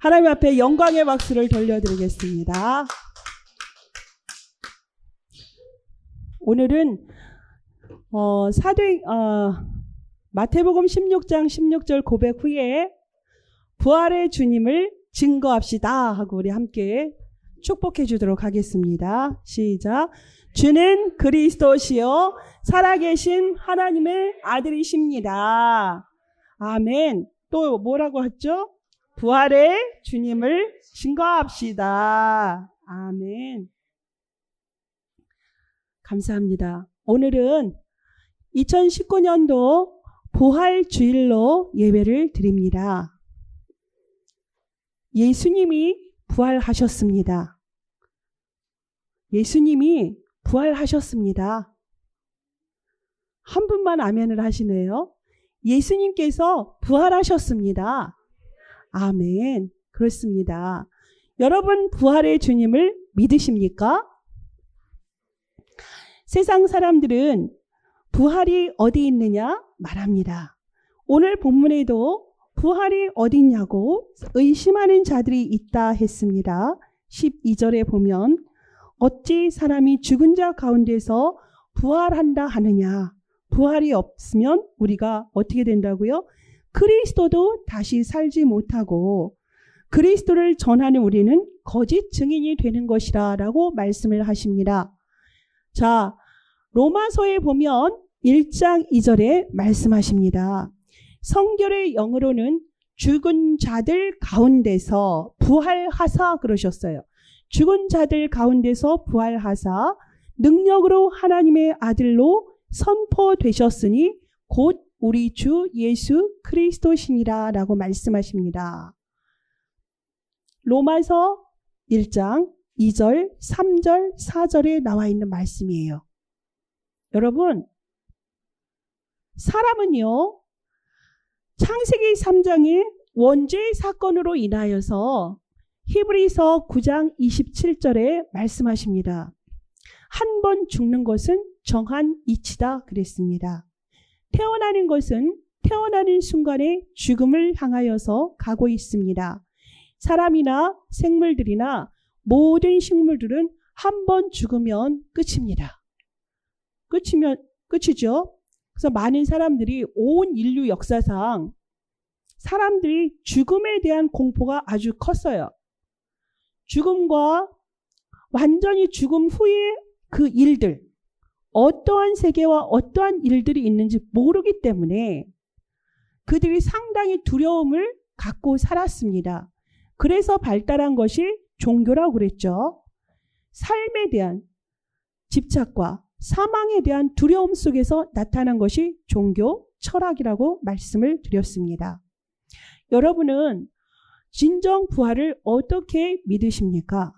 하나님 앞에 영광의 박수를 돌려드리겠습니다. 오늘은 마태복음 16장 16절 고백 후에 부활의 주님을 증거합시다 하고 우리 함께 축복해 주도록 하겠습니다. 시작. 주는 그리스도시요 살아계신 하나님의 아들이십니다. 아멘. 또 뭐라고 했죠? 부활의 주님을 증거합시다. 아멘. 감사합니다. 오늘은 2019년도 부활주일로 예배를 드립니다. 예수님이 부활하셨습니다. 예수님이 부활하셨습니다. 한 분만 아멘을 하시네요. 예수님께서 부활하셨습니다. 아멘. 그렇습니다. 여러분 부활의 주님을 믿으십니까? 세상 사람들은 부활이 어디 있느냐 말합니다. 오늘 본문에도 부활이 어디 있냐고 의심하는 자들이 있다 했습니다. 12절에 보면 어찌 사람이 죽은 자 가운데서 부활한다 하느냐. 부활이 없으면 우리가 어떻게 된다고요? 그리스도도 다시 살지 못하고 그리스도를 전하는 우리는 거짓 증인이 되는 것이라 라고 말씀을 하십니다. 자, 로마서에 보면 1장 2절에 말씀하십니다. 성결의 영으로는 죽은 자들 가운데서 부활하사 그러셨어요. 죽은 자들 가운데서 부활하사 능력으로 하나님의 아들로 선포되셨으니 곧 우리 주 예수 그리스도시니라 라고 말씀하십니다. 로마서 1장 2절, 3절, 4절에 나와 있는 말씀이에요. 여러분, 사람은요, 창세기 3장의 원죄 사건으로 인하여서 히브리서 9장 27절에 말씀하십니다. 한 번 죽는 것은 정한 이치다 그랬습니다. 태어나는 것은 태어나는 순간에 죽음을 향하여서 가고 있습니다. 사람이나 생물들이나 모든 식물들은 한 번 죽으면 끝입니다. 끝이죠. 그래서 많은 사람들이 온 인류 역사상 사람들이 죽음에 대한 공포가 아주 컸어요. 죽음과 완전히 죽음 후에 그 일들, 어떠한 세계와 어떠한 일들이 있는지 모르기 때문에 그들이 상당히 두려움을 갖고 살았습니다. 그래서 발달한 것이 종교라고 그랬죠. 삶에 대한 집착과 사망에 대한 두려움 속에서 나타난 것이 종교, 철학이라고 말씀을 드렸습니다. 여러분은 진정 부활을 어떻게 믿으십니까?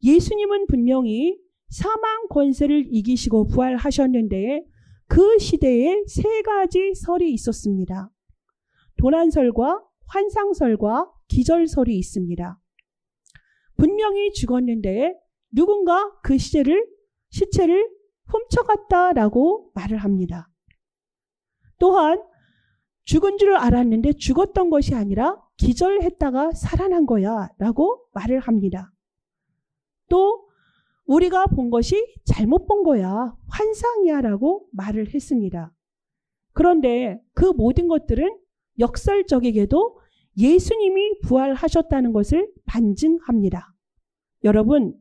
예수님은 분명히 사망 권세를 이기시고 부활하셨는데 그 시대에 세 가지 설이 있었습니다. 도난설과 환상설과 기절설이 있습니다. 분명히 죽었는데 누군가 그 시체를 훔쳐갔다라고 말을 합니다. 또한 죽은 줄 알았는데 죽었던 것이 아니라 기절했다가 살아난 거야 라고 말을 합니다. 또 우리가 본 것이 잘못 본 거야, 환상이야 라고 말을 했습니다. 그런데 그 모든 것들은 역설적이게도 예수님이 부활하셨다는 것을 반증합니다. 여러분,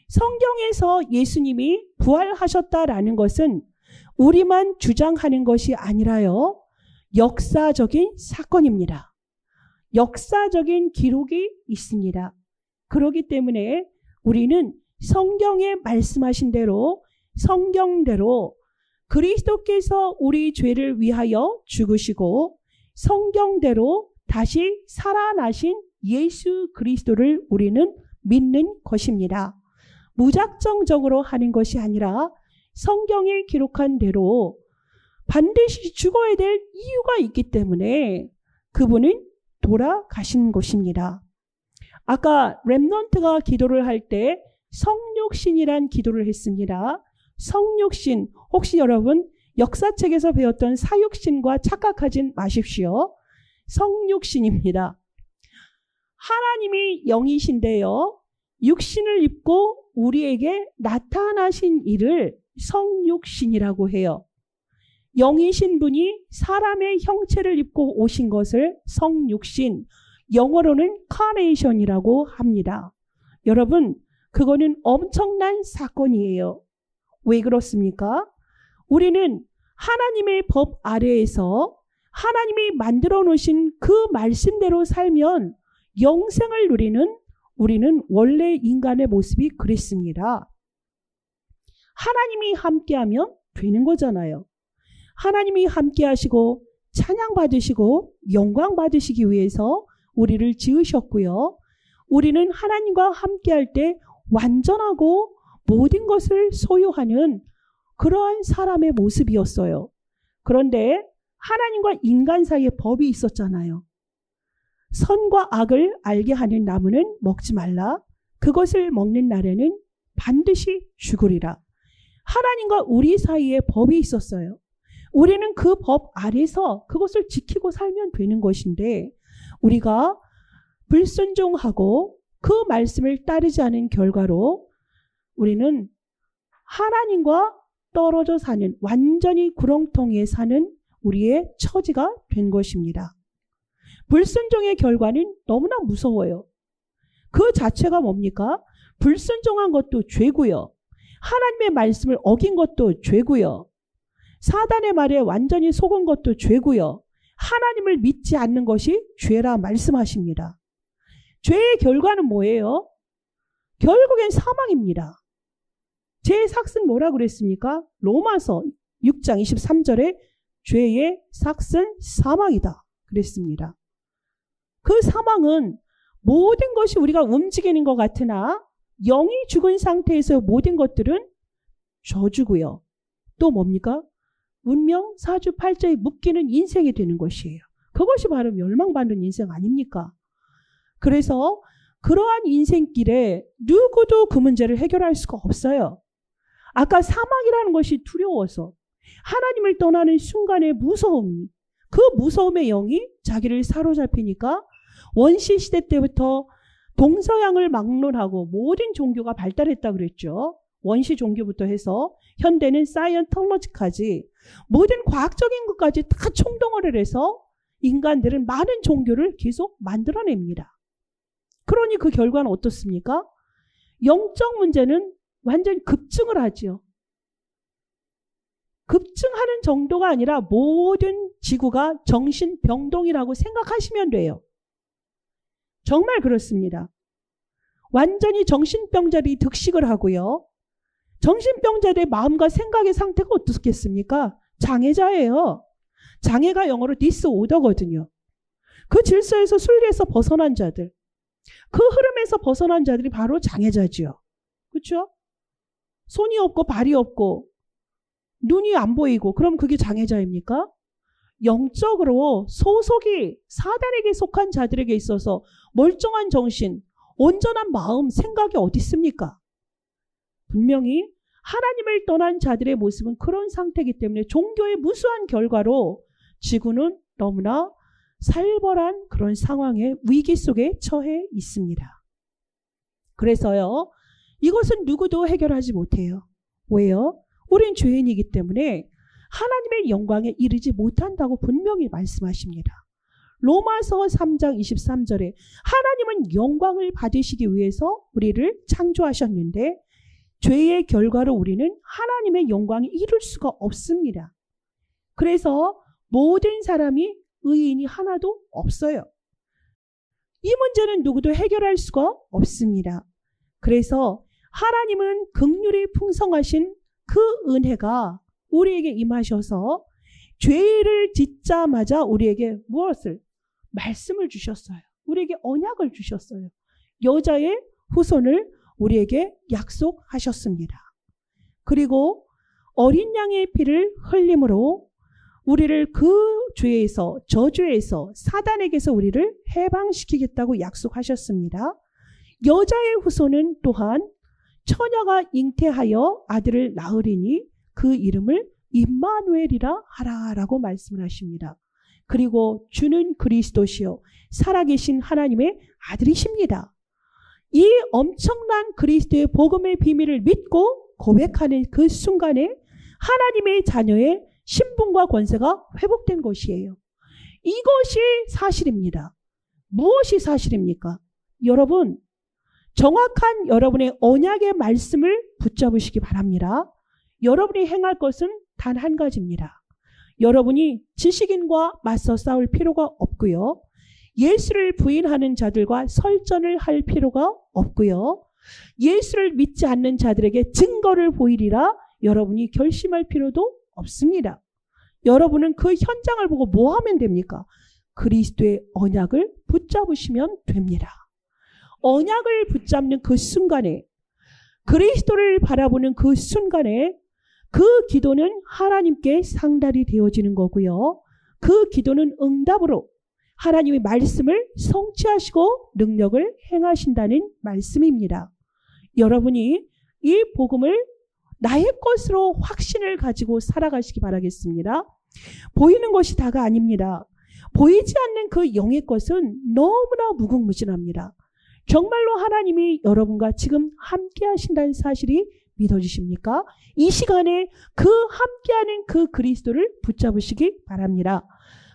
성경에서 예수님이 부활하셨다라는 것은 우리만 주장하는 것이 아니라요, 역사적인 사건입니다. 역사적인 기록이 있습니다. 그렇기 때문에 우리는 성경에 말씀하신 대로 성경대로 그리스도께서 우리 죄를 위하여 죽으시고 성경대로 다시 살아나신 예수 그리스도를 우리는 믿는 것입니다. 무작정적으로 하는 것이 아니라 성경에 기록한 대로 반드시 죽어야 될 이유가 있기 때문에 그분은 돌아가신 것입니다. 아까 렘넌트가 기도를 할 때 성육신이란 기도를 했습니다. 성육신, 혹시 여러분 역사책에서 배웠던 사육신과 착각하진 마십시오. 성육신입니다. 하나님이 영이신데요. 육신을 입고 우리에게 나타나신 이를 성육신이라고 해요. 영이신 분이 사람의 형체를 입고 오신 것을 성육신, 영어로는 카네이션이라고 합니다. 여러분, 그거는 엄청난 사건이에요. 왜 그렇습니까? 우리는 하나님의 법 아래에서 하나님이 만들어 놓으신 그 말씀대로 살면 영생을 누리는 우리는 원래 인간의 모습이 그랬습니다. 하나님이 함께하면 되는 거잖아요. 하나님이 함께하시고 찬양 받으시고 영광 받으시기 위해서 우리를 지으셨고요. 우리는 하나님과 함께할 때 완전하고 모든 것을 소유하는 그러한 사람의 모습이었어요. 그런데 하나님과 인간 사이에 법이 있었잖아요. 선과 악을 알게 하는 나무는 먹지 말라. 그것을 먹는 날에는 반드시 죽으리라. 하나님과 우리 사이에 법이 있었어요. 우리는 그 법 아래서 그것을 지키고 살면 되는 것인데 우리가 불순종하고 그 말씀을 따르지 않은 결과로 우리는 하나님과 떨어져 사는, 완전히 구렁텅이에 사는 우리의 처지가 된 것입니다. 불순종의 결과는 너무나 무서워요. 그 자체가 뭡니까? 불순종한 것도 죄고요. 하나님의 말씀을 어긴 것도 죄고요. 사단의 말에 완전히 속은 것도 죄고요. 하나님을 믿지 않는 것이 죄라 말씀하십니다. 죄의 결과는 뭐예요? 결국엔 사망입니다. 죄의 삭은 뭐라고 그랬습니까? 로마서 6장 23절에 죄의 삭은 사망이다 그랬습니다. 그 사망은 모든 것이 우리가 움직이는 것 같으나 영이 죽은 상태에서 모든 것들은 저주고요. 또 뭡니까? 운명, 사주, 팔자에 묶이는 인생이 되는 것이에요. 그것이 바로 멸망받는 인생 아닙니까? 그래서 그러한 인생길에 누구도 그 문제를 해결할 수가 없어요. 아까 사망이라는 것이 두려워서 하나님을 떠나는 순간의 무서움이, 그 무서움의 영이 자기를 사로잡히니까 원시시대 때부터 동서양을 막론하고 모든 종교가 발달했다 그랬죠. 원시 종교부터 해서 현대는 사이언톨로지까지 모든 과학적인 것까지 다 총동원을 해서 인간들은 많은 종교를 계속 만들어냅니다. 그러니 그 결과는 어떻습니까? 영적 문제는 완전히 급증을 하죠. 급증하는 정도가 아니라 모든 지구가 정신병동이라고 생각하시면 돼요. 정말 그렇습니다. 완전히 정신병자들이 득식을 하고요. 정신병자들의 마음과 생각의 상태가 어떻겠습니까? 장애자예요. 장애가 영어로 디스오더거든요. 그 질서에서 순리에서 벗어난 자들, 그 흐름에서 벗어난 자들이 바로 장애자지요. 그렇죠? 손이 없고 발이 없고 눈이 안 보이고 그럼 그게 장애자입니까? 영적으로 소속이 사단에게 속한 자들에게 있어서 멀쩡한 정신, 온전한 마음, 생각이 어디 있습니까? 분명히 하나님을 떠난 자들의 모습은 그런 상태이기 때문에 종교의 무수한 결과로 지구는 너무나 살벌한 그런 상황의 위기 속에 처해 있습니다. 그래서요, 이것은 누구도 해결하지 못해요. 왜요? 우린 죄인이기 때문에 하나님의 영광에 이르지 못한다고 분명히 말씀하십니다. 로마서 3장 23절에 하나님은 영광을 받으시기 위해서 우리를 창조하셨는데 죄의 결과로 우리는 하나님의 영광에 이룰 수가 없습니다. 그래서 모든 사람이 의인이 하나도 없어요. 이 문제는 누구도 해결할 수가 없습니다. 그래서 하나님은 긍휼이 풍성하신 그 은혜가 우리에게 임하셔서 죄를 짓자마자 우리에게 무엇을? 말씀을 주셨어요. 우리에게 언약을 주셨어요. 여자의 후손을 우리에게 약속하셨습니다. 그리고 어린 양의 피를 흘림으로 우리를 그 죄에서, 저죄에서, 사단에게서 우리를 해방시키겠다고 약속하셨습니다. 여자의 후손은 또한 처녀가 잉태하여 아들을 낳으리니 그 이름을 임마누엘이라 하라라고 말씀을 하십니다. 그리고 주는 그리스도시요 살아계신 하나님의 아들이십니다. 이 엄청난 그리스도의 복음의 비밀을 믿고 고백하는 그 순간에 하나님의 자녀의 신분과 권세가 회복된 것이에요. 이것이 사실입니다. 무엇이 사실입니까? 여러분, 정확한 여러분의 언약의 말씀을 붙잡으시기 바랍니다. 여러분이 행할 것은 단 한 가지입니다. 여러분이 지식인과 맞서 싸울 필요가 없고요. 예수를 부인하는 자들과 설전을 할 필요가 없고요. 예수를 믿지 않는 자들에게 증거를 보이리라 여러분이 결심할 필요도 없습니다. 여러분은 그 현장을 보고 뭐 하면 됩니까? 그리스도의 언약을 붙잡으시면 됩니다. 언약을 붙잡는 그 순간에, 그리스도를 바라보는 그 순간에 그 기도는 하나님께 상달이 되어지는 거고요. 그 기도는 응답으로 하나님의 말씀을 성취하시고 능력을 행하신다는 말씀입니다. 여러분이 이 복음을 나의 것으로 확신을 가지고 살아가시기 바라겠습니다. 보이는 것이 다가 아닙니다. 보이지 않는 그 영의 것은 너무나 무궁무진합니다. 정말로 하나님이 여러분과 지금 함께 하신다는 사실이 믿어지십니까? 이 시간에 그 함께하는 그 그리스도를 붙잡으시기 바랍니다.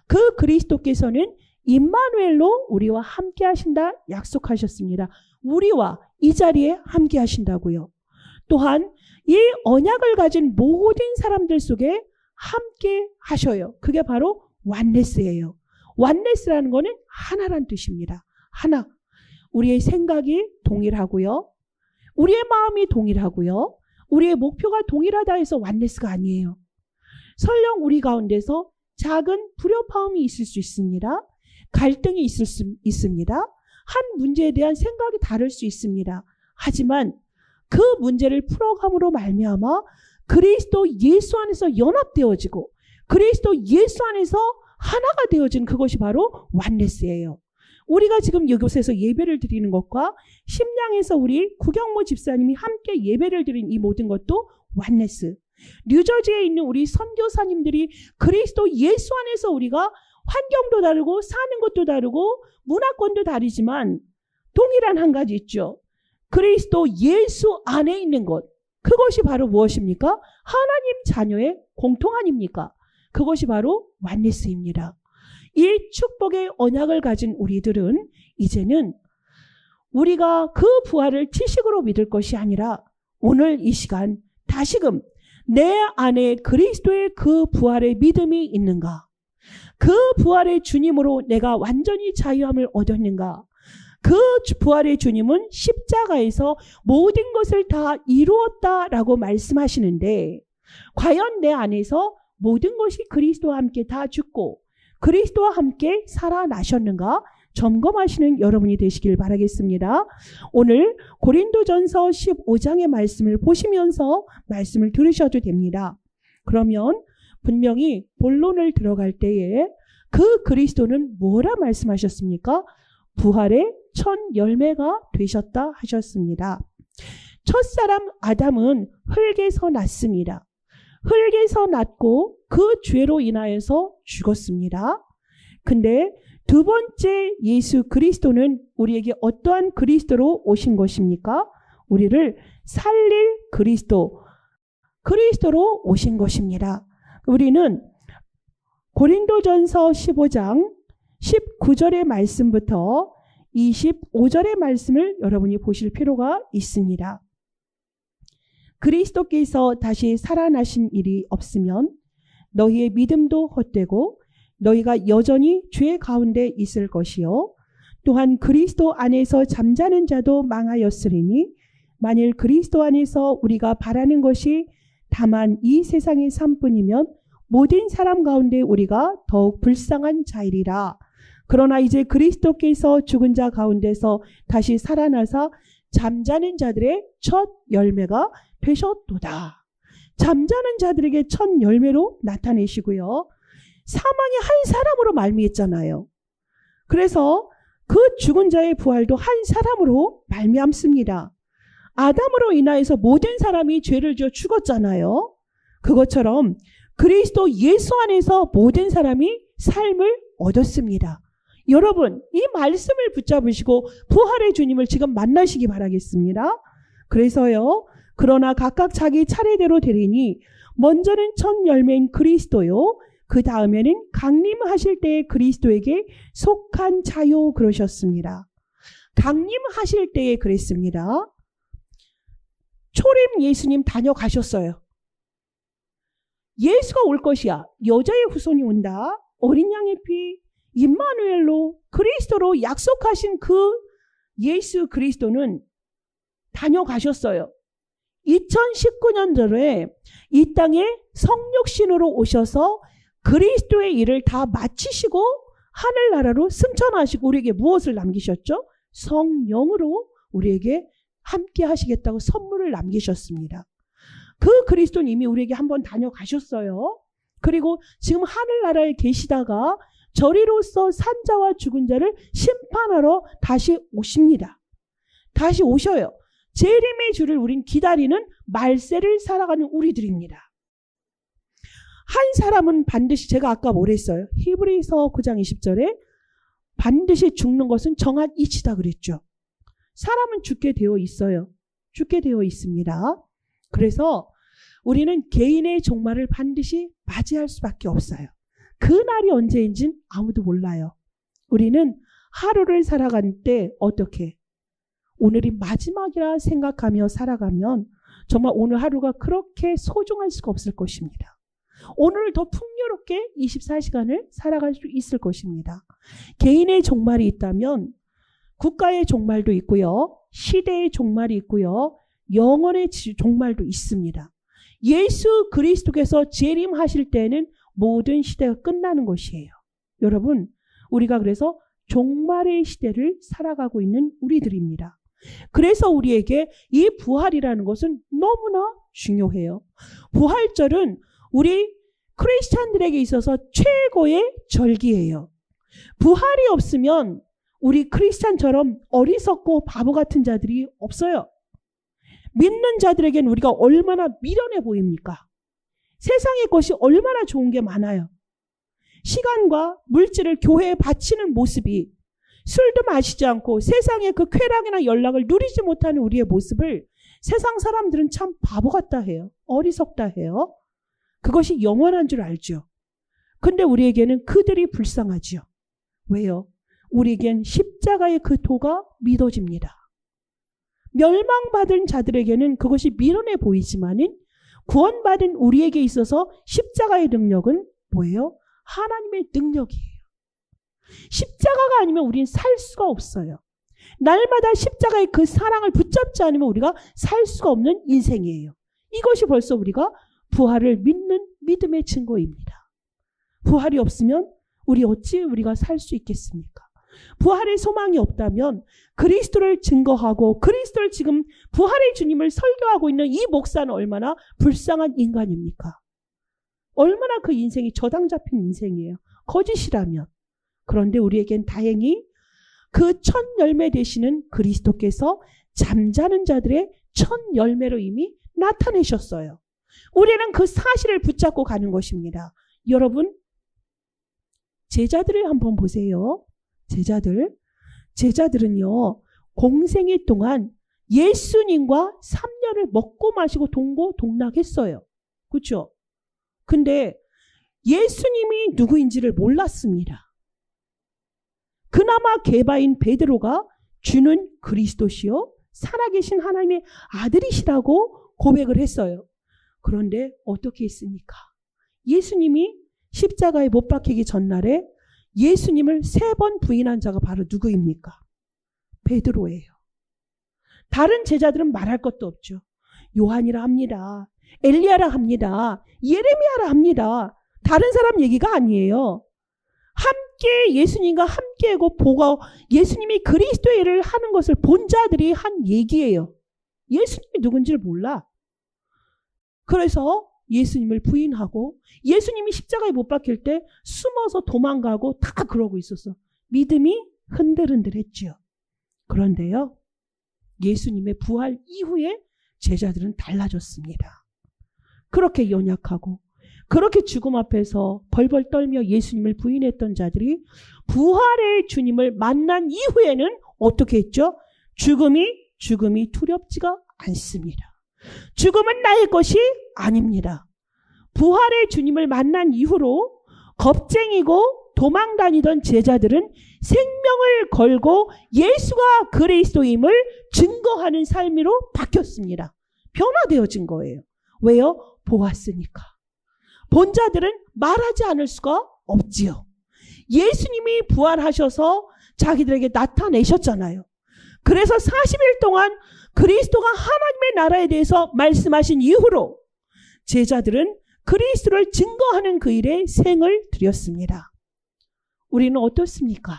그 그리스도께서는 임마누엘로 우리와 함께 하신다 약속하셨습니다. 우리와 이 자리에 함께 하신다고요. 또한 이 언약을 가진 모든 사람들 속에 함께 하셔요. 그게 바로 원네스예요. 원네스라는 거는 하나란 뜻입니다. 하나. 우리의 생각이 동일하고요. 우리의 마음이 동일하고요. 우리의 목표가 동일하다 해서 원네스가 아니에요. 설령 우리 가운데서 작은 불협화음이 있을 수 있습니다. 갈등이 있을 수 있습니다. 한 문제에 대한 생각이 다를 수 있습니다. 하지만 그 문제를 풀어감으로 말미암아 그리스도 예수 안에서 연합되어지고 그리스도 예수 안에서 하나가 되어진 그것이 바로 원네스예요. 우리가 지금 이곳에서 예배를 드리는 것과 심양에서 우리 구경모 집사님이 함께 예배를 드린 이 모든 것도 원네스. 뉴저지에 있는 우리 선교사님들이 그리스도 예수 안에서 우리가 환경도 다르고 사는 것도 다르고 문화권도 다르지만 동일한 한 가지 있죠. 그리스도 예수 안에 있는 것. 그것이 바로 무엇입니까? 하나님 자녀의 공통 아닙니까? 그것이 바로 원네스입니다. 이 축복의 언약을 가진 우리들은 이제는 우리가 그 부활을 지식으로 믿을 것이 아니라 오늘 이 시간 다시금 내 안에 그리스도의 그 부활의 믿음이 있는가? 그 부활의 주님으로 내가 완전히 자유함을 얻었는가? 그 부활의 주님은 십자가에서 모든 것을 다 이루었다라고 말씀하시는데 과연 내 안에서 모든 것이 그리스도와 함께 다 죽고 그리스도와 함께 살아나셨는가 점검하시는 여러분이 되시길 바라겠습니다. 오늘 고린도전서 15장의 말씀을 보시면서 말씀을 들으셔도 됩니다. 그러면 분명히 본론을 들어갈 때에 그 그리스도는 뭐라 말씀하셨습니까? 부활의 첫 열매가 되셨다 하셨습니다. 첫사람 아담은 흙에서 났습니다. 흙에서 났고 그 죄로 인하여서 죽었습니다. 근데 두 번째 예수 그리스도는 우리에게 어떠한 그리스도로 오신 것입니까? 우리를 살릴 그리스도로 오신 것입니다. 우리는 고린도전서 15장 19절의 말씀부터 25절의 말씀을 여러분이 보실 필요가 있습니다. 그리스도께서 다시 살아나신 일이 없으면 너희의 믿음도 헛되고 너희가 여전히 죄 가운데 있을 것이요. 또한 그리스도 안에서 잠자는 자도 망하였으리니 만일 그리스도 안에서 우리가 바라는 것이 다만 이 세상의 삶뿐이면 모든 사람 가운데 우리가 더욱 불쌍한 자이리라. 그러나 이제 그리스도께서 죽은 자 가운데서 다시 살아나사 잠자는 자들의 첫 열매가 되셨도다. 잠자는 자들에게 첫 열매로 나타내시고요. 사망이 한 사람으로 말미암잖아요. 그래서 그 죽은 자의 부활도 한 사람으로 말미암습니다. 아담으로 인하여서 모든 사람이 죄를 지어 죽었잖아요. 그것처럼 그리스도 예수 안에서 모든 사람이 삶을 얻었습니다. 여러분, 이 말씀을 붙잡으시고 부활의 주님을 지금 만나시기 바라겠습니다. 그래서요, 그러나 각각 자기 차례대로 되리니 먼저는 첫 열매인 그리스도요, 그 다음에는 강림하실 때의 그리스도에게 속한 자요, 그러셨습니다. 강림하실 때에 그랬습니다. 초림 예수님 다녀가셨어요. 예수가 올 것이야. 여자의 후손이 온다. 어린 양의 피 임마누엘로 그리스도로 약속하신 그 예수 그리스도는 다녀가셨어요. 2019년도에 이 땅에 성육신으로 오셔서 그리스도의 일을 다 마치시고 하늘나라로 승천하시고 우리에게 무엇을 남기셨죠? 성령으로 우리에게 함께 하시겠다고 선물을 남기셨습니다. 그 그리스도는 이미 우리에게 한번 다녀가셨어요. 그리고 지금 하늘나라에 계시다가 저리로서 산자와 죽은 자를 심판하러 다시 오십니다. 다시 오셔요. 재림의 주를 우린 기다리는 말세를 살아가는 우리들입니다. 한 사람은 반드시, 제가 아까 뭐랬어요? 히브리서 9장 20절에 반드시 죽는 것은 정한 이치다 그랬죠. 사람은 죽게 되어 있어요. 죽게 되어 있습니다. 그래서 우리는 개인의 종말을 반드시 맞이할 수밖에 없어요. 그 날이 언제인지는 아무도 몰라요. 우리는 하루를 살아갈 때 어떻게? 오늘이 마지막이라 생각하며 살아가면 정말 오늘 하루가 그렇게 소중할 수가 없을 것입니다. 오늘 더 풍요롭게 24시간을 살아갈 수 있을 것입니다. 개인의 종말이 있다면 국가의 종말도 있고요. 시대의 종말이 있고요. 영혼의 종말도 있습니다. 예수 그리스도께서 재림하실 때는 모든 시대가 끝나는 것이에요. 여러분, 우리가 그래서 종말의 시대를 살아가고 있는 우리들입니다. 그래서 우리에게 이 부활이라는 것은 너무나 중요해요. 부활절은 우리 크리스찬들에게 있어서 최고의 절기예요. 부활이 없으면 우리 크리스찬처럼 어리석고 바보 같은 자들이 없어요. 믿는 자들에게는 우리가 얼마나 미련해 보입니까? 세상의 것이 얼마나 좋은 게 많아요. 시간과 물질을 교회에 바치는 모습이, 술도 마시지 않고 세상의 그 쾌락이나 연락을 누리지 못하는 우리의 모습을 세상 사람들은 참 바보 같다 해요. 어리석다 해요. 그것이 영원한 줄 알죠. 근데 우리에게는 그들이 불쌍하지요. 왜요? 우리에겐 십자가의 그 도가 믿어집니다. 멸망받은 자들에게는 그것이 미련해 보이지만은 구원받은 우리에게 있어서 십자가의 능력은 뭐예요? 하나님의 능력이에요. 십자가가 아니면 우리는 살 수가 없어요. 날마다 십자가의 그 사랑을 붙잡지 않으면 우리가 살 수가 없는 인생이에요. 이것이 벌써 우리가 부활을 믿는 믿음의 증거입니다. 부활이 없으면 우리가 살 수 있겠습니까? 부활의 소망이 없다면 그리스도를 증거하고 그리스도를 지금 부활의 주님을 설교하고 있는 이 목사는 얼마나 불쌍한 인간입니까? 얼마나 그 인생이 저당 잡힌 인생이에요. 거짓이라면. 그런데 우리에겐 다행히 그 첫 열매 되시는 그리스도께서 잠자는 자들의 첫 열매로 이미 나타내셨어요. 우리는 그 사실을 붙잡고 가는 것입니다. 여러분, 제자들을 한번 보세요. 제자들은요, 공생애 동안 예수님과 3년을 먹고 마시고 동고동락했어요. 그렇죠? 근데 예수님이 누구인지를 몰랐습니다. 그나마 계바인 베드로가 주는 그리스도시요 살아계신 하나님의 아들이시라고 고백을 했어요. 그런데 어떻게 했습니까? 예수님이 십자가에 못 박히기 전날에 예수님을 3번 부인한 자가 바로 누구입니까? 베드로예요. 다른 제자들은 말할 것도 없죠. 요한이라 합니다. 엘리야라 합니다. 예레미야라 합니다. 다른 사람 얘기가 아니에요. 함께 예수님과 함께하고 보고 예수님이 그리스도의 일을 하는 것을 본 자들이 한 얘기예요. 예수님이 누군지를 몰라. 그래서 예수님을 부인하고 예수님이 십자가에 못 박힐 때 숨어서 도망가고 다 그러고 있었어. 믿음이 흔들흔들했지요. 그런데요, 예수님의 부활 이후에 제자들은 달라졌습니다. 그렇게 연약하고 그렇게 죽음 앞에서 벌벌 떨며 예수님을 부인했던 자들이 부활의 주님을 만난 이후에는 어떻게 했죠? 죽음이 두렵지가 않습니다. 죽음은 나의 것이 아닙니다. 부활의 주님을 만난 이후로 겁쟁이고 도망 다니던 제자들은 생명을 걸고 예수가 그리스도임을 증거하는 삶으로 바뀌었습니다. 변화되어진 거예요. 왜요? 보았으니까. 본 자들은 말하지 않을 수가 없지요. 예수님이 부활하셔서 자기들에게 나타내셨잖아요. 그래서 40일 동안 그리스도가 하나님의 나라에 대해서 말씀하신 이후로 제자들은 그리스도를 증거하는 그 일에 생을 들였습니다. 우리는 어떻습니까?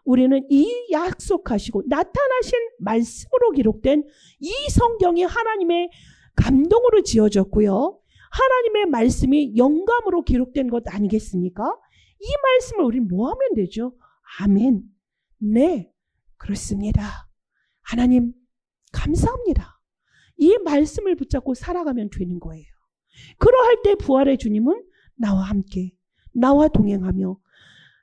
우리는 이 약속하시고 나타나신 말씀으로 기록된 이 성경이 하나님의 감동으로 지어졌고요. 하나님의 말씀이 영감으로 기록된 것 아니겠습니까? 이 말씀을 우리는 뭐 하면 되죠? 아멘. 네, 그렇습니다. 하나님 감사합니다. 이 말씀을 붙잡고 살아가면 되는 거예요. 그러할 때 부활의 주님은 나와 함께, 나와 동행하며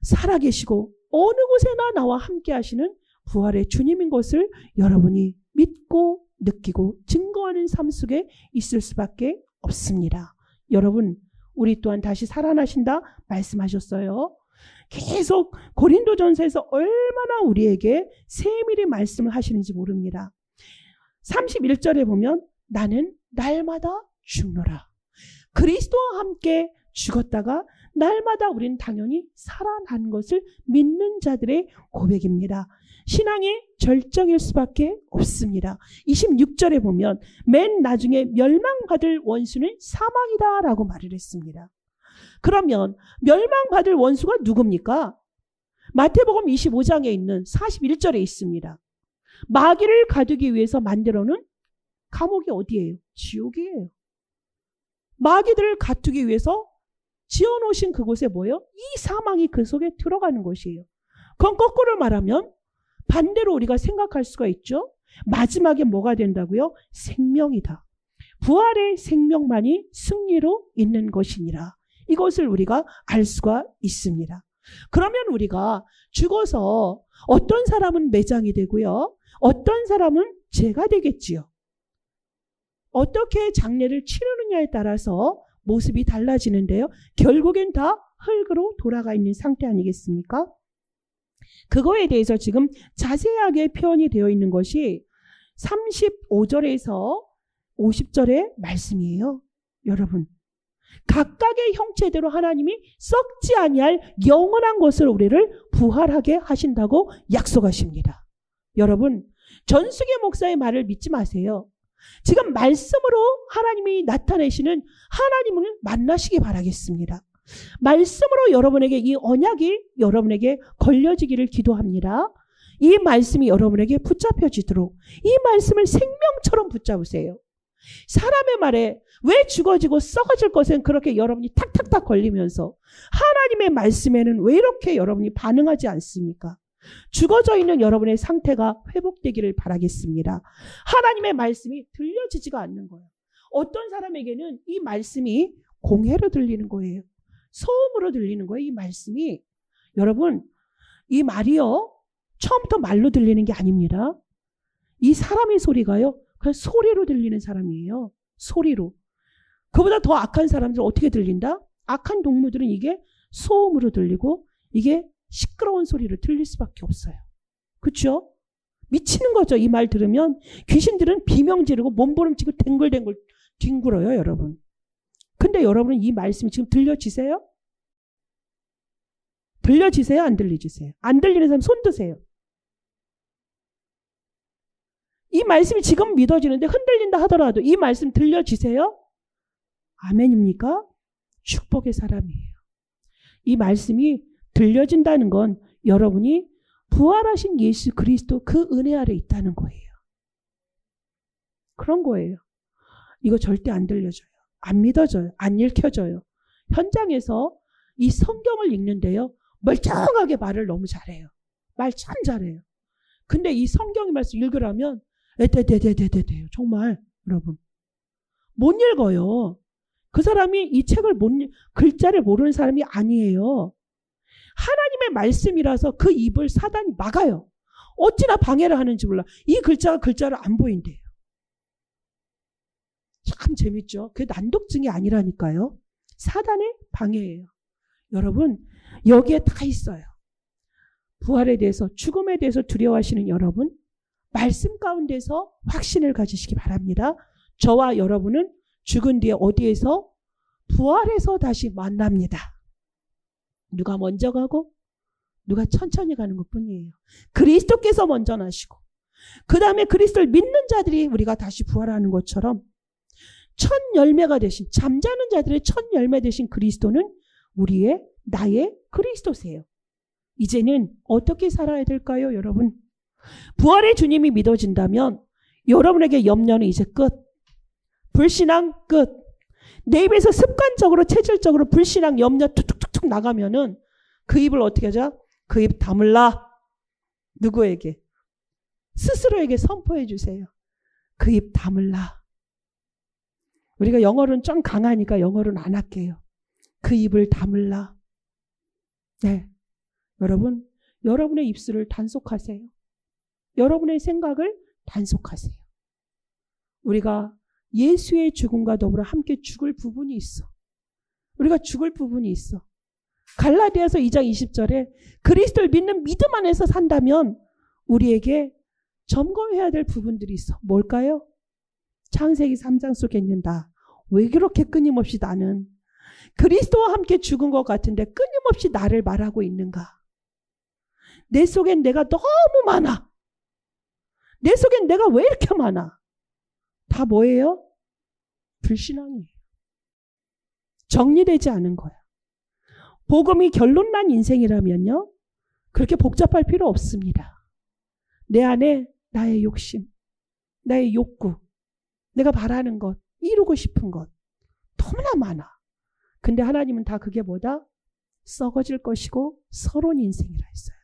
살아계시고 어느 곳에나 나와 함께 하시는 부활의 주님인 것을 여러분이 믿고 느끼고 증거하는 삶 속에 있을 수밖에 없습니다. 여러분, 우리 또한 다시 살아나신다 말씀하셨어요. 계속 고린도전서에서 얼마나 우리에게 세밀히 말씀을 하시는지 모릅니다. 31절에 보면 나는 날마다 죽노라. 그리스도와 함께 죽었다가 날마다 우리는 당연히 살아나는 것을 믿는 자들의 고백입니다. 신앙의 절정일 수밖에 없습니다. 26절에 보면 맨 나중에 멸망받을 원수는 사망이다 라고 말을 했습니다. 그러면 멸망받을 원수가 누굽니까? 마태복음 25장에 있는 41절에 있습니다. 마귀를 가두기 위해서 만들어 놓은 감옥이 어디예요? 지옥이에요. 마귀들을 가두기 위해서 지어놓으신 그곳에 뭐예요? 이 사망이 그 속에 들어가는 것이에요. 그건 거꾸로 말하면 반대로 우리가 생각할 수가 있죠. 마지막에 뭐가 된다고요? 생명이다. 부활의 생명만이 승리로 있는 것이니라. 이것을 우리가 알 수가 있습니다. 그러면 우리가 죽어서 어떤 사람은 매장이 되고요. 어떤 사람은 죄가 되겠지요. 어떻게 장례를 치르느냐에 따라서 모습이 달라지는데요. 결국엔 다 흙으로 돌아가 있는 상태 아니겠습니까? 그거에 대해서 지금 자세하게 표현이 되어 있는 것이 35절에서 50절의 말씀이에요. 여러분, 각각의 형체대로 하나님이 썩지 아니할 영원한 것을 우리를 부활하게 하신다고 약속하십니다. 여러분, 전수계 목사의 말을 믿지 마세요. 지금 말씀으로 하나님이 나타내시는 하나님을 만나시기 바라겠습니다. 말씀으로 여러분에게 이 언약이 여러분에게 걸려지기를 기도합니다. 이 말씀이 여러분에게 붙잡혀지도록 이 말씀을 생명처럼 붙잡으세요. 사람의 말에 왜 죽어지고 썩어질 것엔 그렇게 여러분이 탁탁탁 걸리면서 하나님의 말씀에는 왜 이렇게 여러분이 반응하지 않습니까? 죽어져 있는 여러분의 상태가 회복되기를 바라겠습니다. 하나님의 말씀이 들려지지가 않는 거예요. 어떤 사람에게는 이 말씀이 공해로 들리는 거예요. 소음으로 들리는 거예요. 이 말씀이. 여러분, 이 말이요, 처음부터 말로 들리는 게 아닙니다. 이 사람의 소리가요, 그냥 소리로 들리는 사람이에요. 소리로. 그보다 더 악한 사람들은 어떻게 들린다? 악한 동물들은 이게 소음으로 들리고 이게 시끄러운 소리로 들릴 수밖에 없어요. 그렇죠? 미치는 거죠. 이 말 들으면 귀신들은 비명 지르고 몸부림치고 댕글댕글 뒹굴어요, 여러분. 근데 여러분은 이 말씀이 지금 들려지세요? 들려지세요? 안 들리지세요? 안 들리는 사람 손 드세요. 이 말씀이 지금 믿어지는데 흔들린다 하더라도 이 말씀 들려지세요? 아멘입니까? 축복의 사람이에요. 이 말씀이 들려진다는 건 여러분이 부활하신 예수 그리스도 그 은혜 아래 있다는 거예요. 그런 거예요. 이거 절대 안 들려져요. 안 믿어져요. 안 읽혀져요. 현장에서 이 성경을 읽는데요. 멀쩡하게 말을 너무 잘해요. 말 참 잘해요. 근데 이 성경의 말씀 읽으라면 에떼떼떼떼떼요. 정말 여러분 못 읽어요. 그 사람이 이 책을 글자를 모르는 사람이 아니에요. 하나님의 말씀이라서 그 입을 사단이 막아요. 어찌나 방해를 하는지 몰라. 이 글자가 글자로 안 보인대요. 참 재밌죠. 그게 난독증이 아니라니까요. 사단의 방해예요. 여러분, 여기에 다 있어요. 부활에 대해서, 죽음에 대해서 두려워하시는 여러분, 말씀 가운데서 확신을 가지시기 바랍니다. 저와 여러분은 죽은 뒤에 어디에서? 부활해서 다시 만납니다. 누가 먼저 가고 누가 천천히 가는 것뿐이에요. 그리스도께서 먼저 나시고 그 다음에 그리스도를 믿는 자들이 우리가 다시 부활하는 것처럼 첫 열매가 되신, 잠자는 자들의 첫 열매 되신 그리스도는 우리의, 나의 그리스도세요. 이제는 어떻게 살아야 될까요, 여러분? 부활의 주님이 믿어진다면 여러분에게 염려는 이제 끝. 불신앙 끝. 내 입에서 습관적으로, 체질적으로 불신앙, 염려 툭툭툭툭 나가면은 그 입을 어떻게 하죠? 그 입 다물라. 누구에게? 스스로에게 선포해 주세요. 그 입 다물라. 우리가 영어로는 좀 강하니까 영어로는 안 할게요. 그 입을 다물라. 네. 여러분, 여러분의 입술을 단속하세요. 여러분의 생각을 단속하세요. 우리가 예수의 죽음과 더불어 함께 죽을 부분이 있어. 우리가 죽을 부분이 있어. 갈라디아서 2장 20절에 그리스도를 믿는 믿음 안에서 산다면 우리에게 점검해야 될 부분들이 있어. 뭘까요? 창세기 3장 속에 있는다. 왜 그렇게 끊임없이 나는 그리스도와 함께 죽은 것 같은데 끊임없이 나를 말하고 있는가? 내 속엔 내가 너무 많아. 내 속엔 내가 왜 이렇게 많아? 다 뭐예요? 불신앙이에요. 정리되지 않은 거야. 복음이 결론난 인생이라면요, 그렇게 복잡할 필요 없습니다. 내 안에 나의 욕심, 나의 욕구, 내가 바라는 것, 이루고 싶은 것 너무나 많아. 근데 하나님은 다 그게 뭐다? 썩어질 것이고 서러운 인생이라 했어요.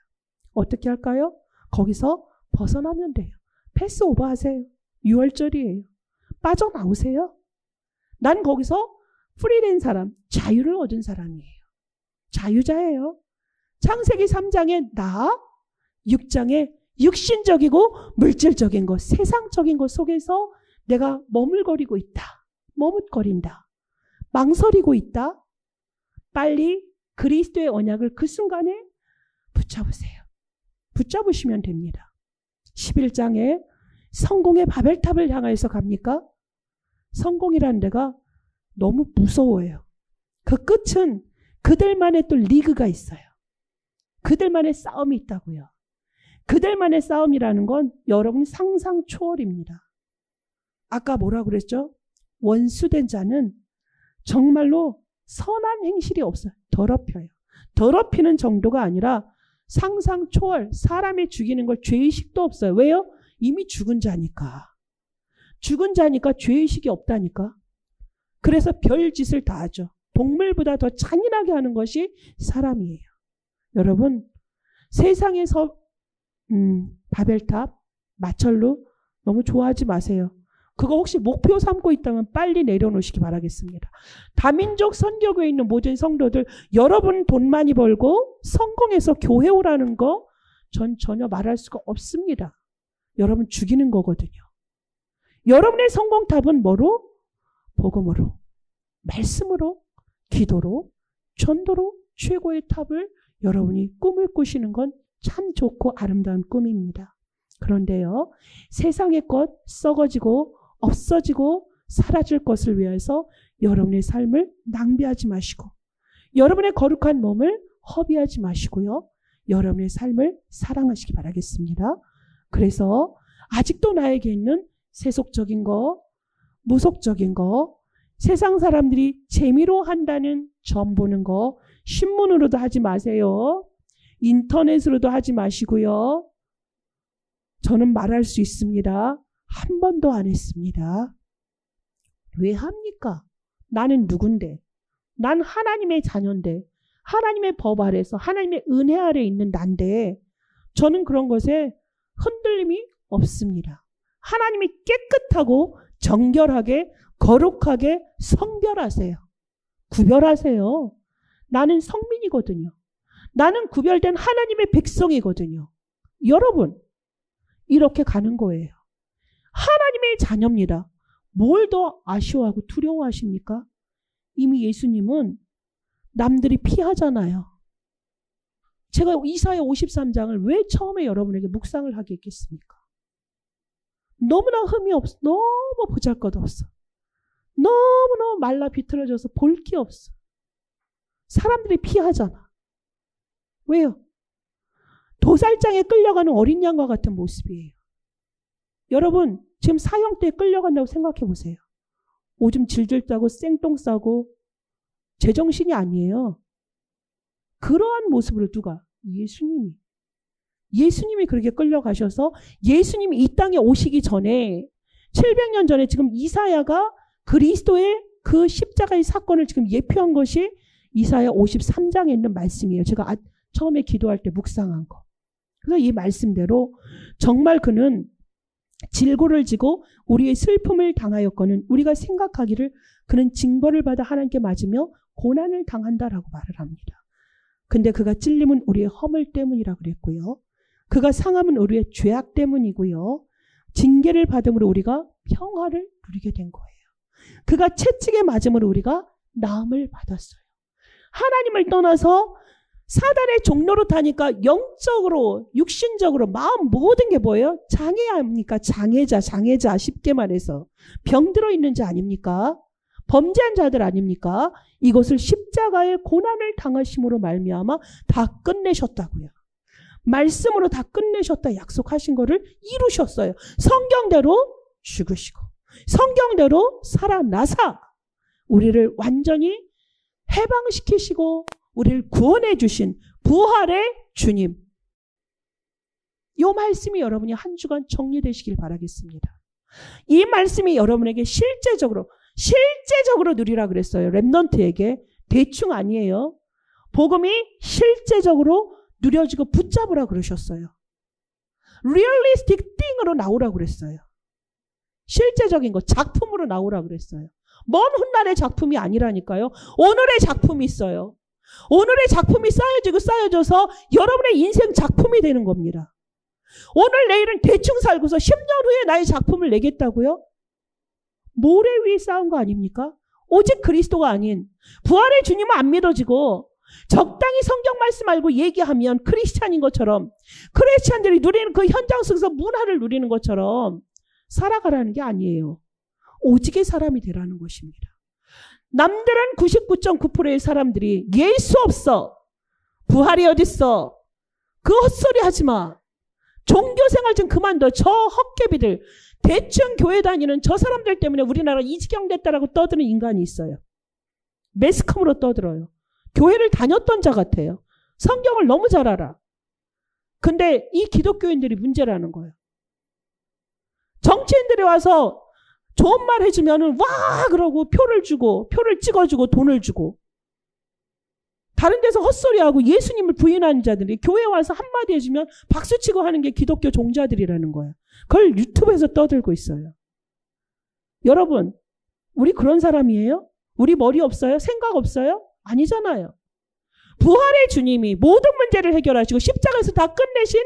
어떻게 할까요? 거기서 벗어나면 돼요. 패스오버 하세요. 6월절이에요. 빠져나오세요. 난 거기서 프리된 사람, 자유를 얻은 사람이에요. 자유자예요. 창세기 3장에 나, 6장에 육신적이고 물질적인 것, 세상적인 것 속에서 내가 머물거리고 있다. 머뭇거린다. 망설이고 있다. 빨리 그리스도의 언약을 그 순간에 붙잡으세요. 붙잡으시면 됩니다. 11장에 성공의 바벨탑을 향해서 갑니까? 성공이라는 데가 너무 무서워요. 그 끝은 그들만의 또 리그가 있어요. 그들만의 싸움이 있다고요. 그들만의 싸움이라는 건 여러분 상상 초월입니다. 아까 뭐라고 그랬죠? 원수된 자는 정말로 선한 행실이 없어요. 더럽혀요. 더럽히는 정도가 아니라 상상 초월, 사람이 죽이는 걸 죄의식도 없어요. 왜요? 이미 죽은 자니까. 죽은 자니까 죄의식이 없다니까. 그래서 별짓을 다 하죠. 동물보다 더 잔인하게 하는 것이 사람이에요. 여러분, 세상에서 바벨탑, 마철로 너무 좋아하지 마세요. 그거 혹시 목표 삼고 있다면 빨리 내려놓으시기 바라겠습니다. 다민족 선교교에 있는 모든 성도들, 여러분 돈 많이 벌고 성공해서 교회 오라는 거 전 전혀 말할 수가 없습니다. 여러분 죽이는 거거든요. 여러분의 성공탑은 뭐로? 복음으로, 말씀으로, 기도로, 전도로 최고의 탑을 여러분이 꿈을 꾸시는 건 참 좋고 아름다운 꿈입니다. 그런데요, 세상의 것 썩어지고 없어지고 사라질 것을 위해서 여러분의 삶을 낭비하지 마시고 여러분의 거룩한 몸을 허비하지 마시고요. 여러분의 삶을 사랑하시기 바라겠습니다. 그래서 아직도 나에게 있는 세속적인 거, 무속적인 거, 세상 사람들이 재미로 한다는 점 보는 거 신문으로도 하지 마세요. 인터넷으로도 하지 마시고요. 저는 말할 수 있습니다. 한 번도 안 했습니다. 왜 합니까? 나는 누군데? 난 하나님의 자녀인데, 하나님의 법 아래서 하나님의 은혜 아래 있는 난데 저는 그런 것에 흔들림이 없습니다. 하나님이 깨끗하고 정결하게 거룩하게 성별하세요. 구별하세요. 나는 성민이거든요. 나는 구별된 하나님의 백성이거든요. 여러분, 이렇게 가는 거예요. 하나님의 자녀입니다. 뭘 더 아쉬워하고 두려워하십니까? 이미 예수님은 남들이 피하잖아요. 제가 이사야 53장을 왜 처음에 여러분에게 묵상을 하게 했겠습니까? 너무나 흠이 없어. 너무 보잘것없어. 너무너무 말라 비틀어져서 볼 게 없어. 사람들이 피하잖아. 왜요? 도살장에 끌려가는 어린 양과 같은 모습이에요. 여러분, 지금 사형 때 끌려간다고 생각해 보세요. 오줌 질질 싸고 생똥 싸고 제정신이 아니에요. 그러한 모습으로 누가? 예수님이 그렇게 끌려가셔서 예수님이 이 땅에 오시기 전에 700년 전에 지금 이사야가 그리스도의 그 십자가의 사건을 지금 예표한 것이 이사야 53장에 있는 말씀이에요. 제가 처음에 기도할 때 묵상한 거. 그래서 이 말씀대로 정말 그는 질고를 지고 우리의 슬픔을 당하였거늘 우리가 생각하기를 그는 징벌을 받아 하나님께 맞으며 고난을 당한다라고 말을 합니다. 근데 그가 찔림은 우리의 허물 때문이라 그랬고요. 그가 상함은 우리의 죄악 때문이고요. 징계를 받음으로 우리가 평화를 누리게 된 거예요. 그가 채찍에 맞음으로 우리가 나음을 받았어요. 하나님을 떠나서 사단의 종로로 타니까 영적으로 육신적으로 마음 모든 게 뭐예요? 장애 아닙니까? 장애자 쉽게 말해서 병들어 있는 자 아닙니까? 범죄한 자들 아닙니까? 이것을 십자가의 고난을 당하심으로 말미암아 다 끝내셨다고요. 말씀으로 다 끝내셨다 약속하신 거를 이루셨어요. 성경대로 죽으시고 성경대로 살아나사 우리를 완전히 해방시키시고 우리를 구원해 주신 부활의 주님. 이 말씀이 여러분이 한 주간 정리되시길 바라겠습니다. 이 말씀이 여러분에게 실제적으로 누리라 그랬어요. 렘넌트에게. 대충 아니에요. 복음이 실제적으로 누려지고 붙잡으라 그러셨어요. 리얼리스틱 띵으로 나오라 그랬어요. 실제적인 거 작품으로 나오라 그랬어요. 먼 훗날의 작품이 아니라니까요. 오늘의 작품이 있어요. 오늘의 작품이 쌓여져서 여러분의 인생 작품이 되는 겁니다. 오늘 내일은 대충 살고서 10년 후에 나의 작품을 내겠다고요? 모래 위에 쌓은 거 아닙니까? 오직 그리스도가 아닌 부활의 주님은 안 믿어지고 적당히 성경 말씀 알고 얘기하면 크리스찬인 것처럼 크리스찬들이 누리는 그 현장 속에서 문화를 누리는 것처럼 살아가라는 게 아니에요. 오직의 사람이 되라는 것입니다. 남들은 99.9%의 사람들이 예수 없어. 부활이 어딨어. 그 헛소리 하지 마. 종교생활 좀 그만둬. 저 헛개비들. 대충 교회 다니는 저 사람들 때문에 우리나라 이 지경 됐다라고 떠드는 인간이 있어요. 매스컴으로 떠들어요. 교회를 다녔던 자 같아요. 성경을 너무 잘 알아. 근데 이 기독교인들이 문제라는 거예요. 정치인들이 와서 좋은 말 해주면은 와 그러고 표를 주고 표를 찍어주고 돈을 주고 다른 데서 헛소리하고 예수님을 부인하는 자들이 교회에 와서 한마디 해주면 박수치고 하는 게 기독교 종자들이라는 거예요. 그걸 유튜브에서 떠들고 있어요. 여러분 우리 그런 사람이에요? 우리 머리 없어요? 생각 없어요? 아니잖아요. 부활의 주님이 모든 문제를 해결하시고 십자가에서 다 끝내신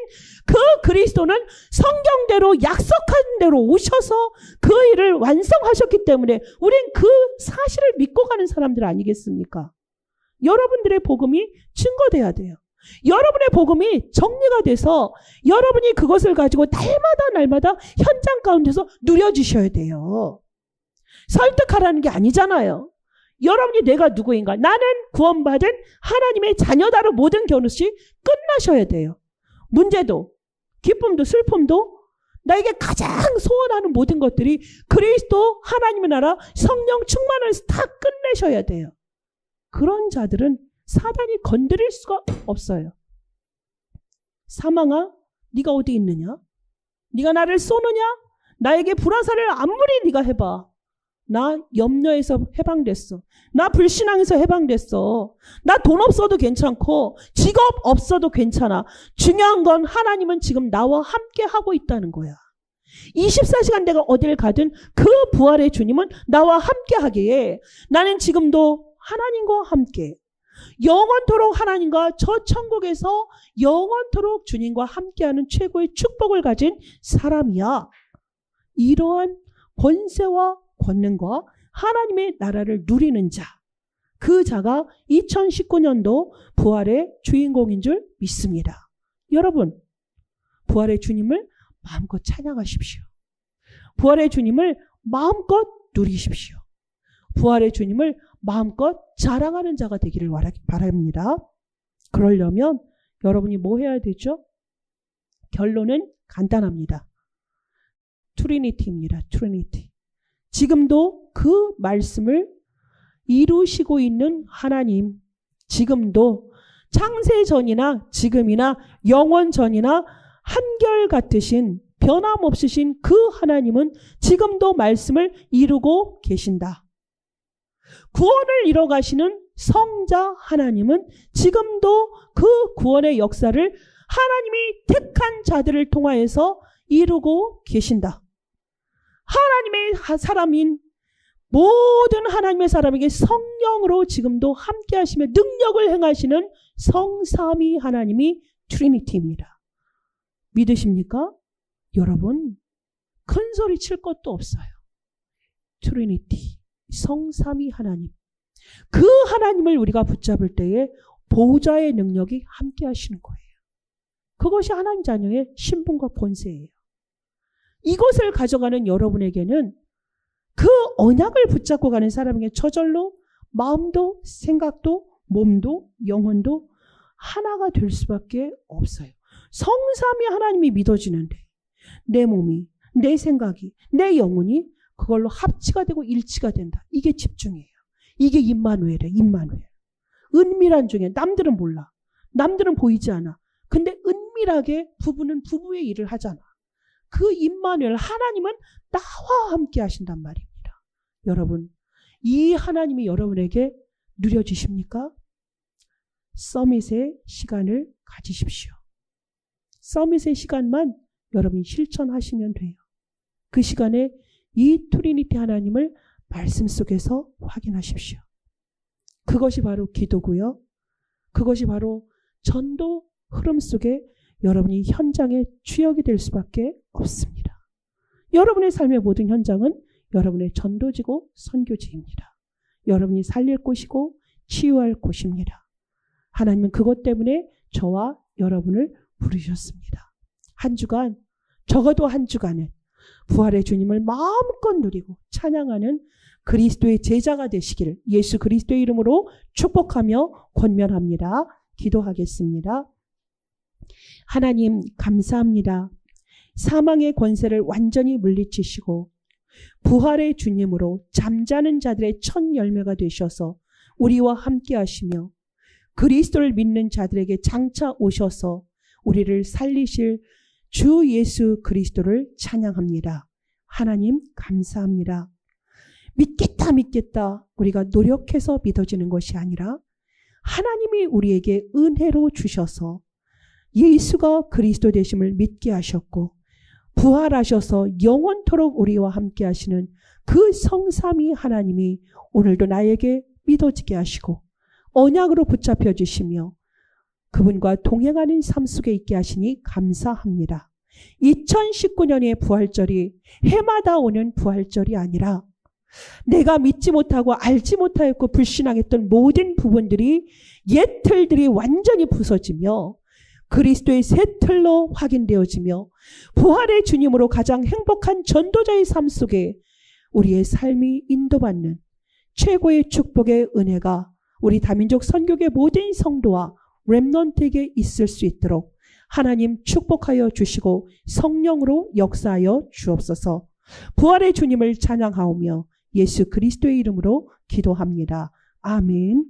그 그리스도는 성경대로 약속한 대로 오셔서 그 일을 완성하셨기 때문에 우린 그 사실을 믿고 가는 사람들 아니겠습니까? 여러분들의 복음이 증거돼야 돼요. 여러분의 복음이 정리가 돼서 여러분이 그것을 가지고 날마다 현장 가운데서 누려주셔야 돼요. 설득하라는 게 아니잖아요. 여러분이 내가 누구인가? 나는 구원받은 하나님의 자녀다로 모든 결혼식 끝나셔야 돼요. 문제도 기쁨도 슬픔도 나에게 가장 소원하는 모든 것들이 그리스도 하나님의 나라 성령 충만해서 다 끝내셔야 돼요. 그런 자들은 사단이 건드릴 수가 없어요. 사망아 네가 어디 있느냐? 네가 나를 쏘느냐? 나에게 불화살을 아무리 네가 해봐. 나 염려에서 해방됐어. 나 불신앙에서 해방됐어. 나 돈 없어도 괜찮고 직업 없어도 괜찮아. 중요한 건 하나님은 지금 나와 함께 하고 있다는 거야. 24시간 내가 어딜 가든 그 부활의 주님은 나와 함께 하기에 나는 지금도 하나님과 함께 영원토록 하나님과 저 천국에서 영원토록 주님과 함께하는 최고의 축복을 가진 사람이야. 이러한 권세와 권능과 하나님의 나라를 누리는 자, 그 자가 2019년도 부활의 주인공인 줄 믿습니다. 여러분, 부활의 주님을 마음껏 찬양하십시오. 부활의 주님을 마음껏 누리십시오. 부활의 주님을 마음껏 자랑하는 자가 되기를 바랍니다. 그러려면 여러분이 뭐 해야 되죠? 결론은 간단합니다. 트리니티입니다. 트리니티. 지금도 그 말씀을 이루시고 있는 하나님, 지금도 창세 전이나 지금이나 영원 전이나 한결같으신 변함없으신 그 하나님은 지금도 말씀을 이루고 계신다. 구원을 이뤄가시는 성자 하나님은 지금도 그 구원의 역사를 하나님이 택한 자들을 통하여서 이루고 계신다. 하나님의 사람인 모든 하나님의 사람에게 성령으로 지금도 함께 하시며 능력을 행하시는 성삼위 하나님이 트리니티입니다. 믿으십니까? 여러분, 큰 소리 칠 것도 없어요. 트리니티, 성삼위 하나님. 그 하나님을 우리가 붙잡을 때에 보호자의 능력이 함께 하시는 거예요. 그것이 하나님 자녀의 신분과 권세예요. 이것을 가져가는 여러분에게는 그 언약을 붙잡고 가는 사람에게 저절로 마음도 생각도 몸도 영혼도 하나가 될 수밖에 없어요. 성삼위 하나님이 믿어지는데 내 몸이, 내 생각이, 내 영혼이 그걸로 합치가 되고 일치가 된다. 이게 집중이에요. 이게 임마누엘이에요. 임마누엘. 은밀한 중에 남들은 몰라. 남들은 보이지 않아. 근데 은밀하게 부부는 부부의 일을 하잖아. 그 임마누엘 하나님은 나와 함께 하신단 말입니다. 여러분, 이 하나님이 여러분에게 누려지십니까? 서밋의 시간을 가지십시오. 서밋의 시간만 여러분이 실천하시면 돼요. 그 시간에 이 트리니티 하나님을 말씀 속에서 확인하십시오. 그것이 바로 기도고요. 그것이 바로 전도 흐름 속에 여러분이 현장의 주역이 될 수밖에 없습니다. 여러분의 삶의 모든 현장은 여러분의 전도지고 선교지입니다. 여러분이 살릴 곳이고 치유할 곳입니다. 하나님은 그것 때문에 저와 여러분을 부르셨습니다. 한 주간, 적어도 한 주간은 부활의 주님을 마음껏 누리고 찬양하는 그리스도의 제자가 되시기를 예수 그리스도의 이름으로 축복하며 권면합니다. 기도하겠습니다. 하나님 감사합니다. 사망의 권세를 완전히 물리치시고 부활의 주님으로 잠자는 자들의 첫 열매가 되셔서 우리와 함께 하시며 그리스도를 믿는 자들에게 장차 오셔서 우리를 살리실 주 예수 그리스도를 찬양합니다. 하나님 감사합니다. 믿겠다 우리가 노력해서 믿어지는 것이 아니라 하나님이 우리에게 은혜로 주셔서 예수가 그리스도 되심을 믿게 하셨고 부활하셔서 영원토록 우리와 함께 하시는 그 성삼위 하나님이 오늘도 나에게 믿어지게 하시고 언약으로 붙잡혀 주시며 그분과 동행하는 삶 속에 있게 하시니 감사합니다. 2019년의 부활절이 해마다 오는 부활절이 아니라 내가 믿지 못하고 알지 못하였고 불신앙했던 모든 부분들이 옛 틀들이 완전히 부서지며 그리스도의 새 틀로 확인되어지며 부활의 주님으로 가장 행복한 전도자의 삶 속에 우리의 삶이 인도받는 최고의 축복의 은혜가 우리 다민족 선교계 모든 성도와 렘넌트에게 있을 수 있도록 하나님 축복하여 주시고 성령으로 역사하여 주옵소서. 부활의 주님을 찬양하오며 예수 그리스도의 이름으로 기도합니다. 아멘.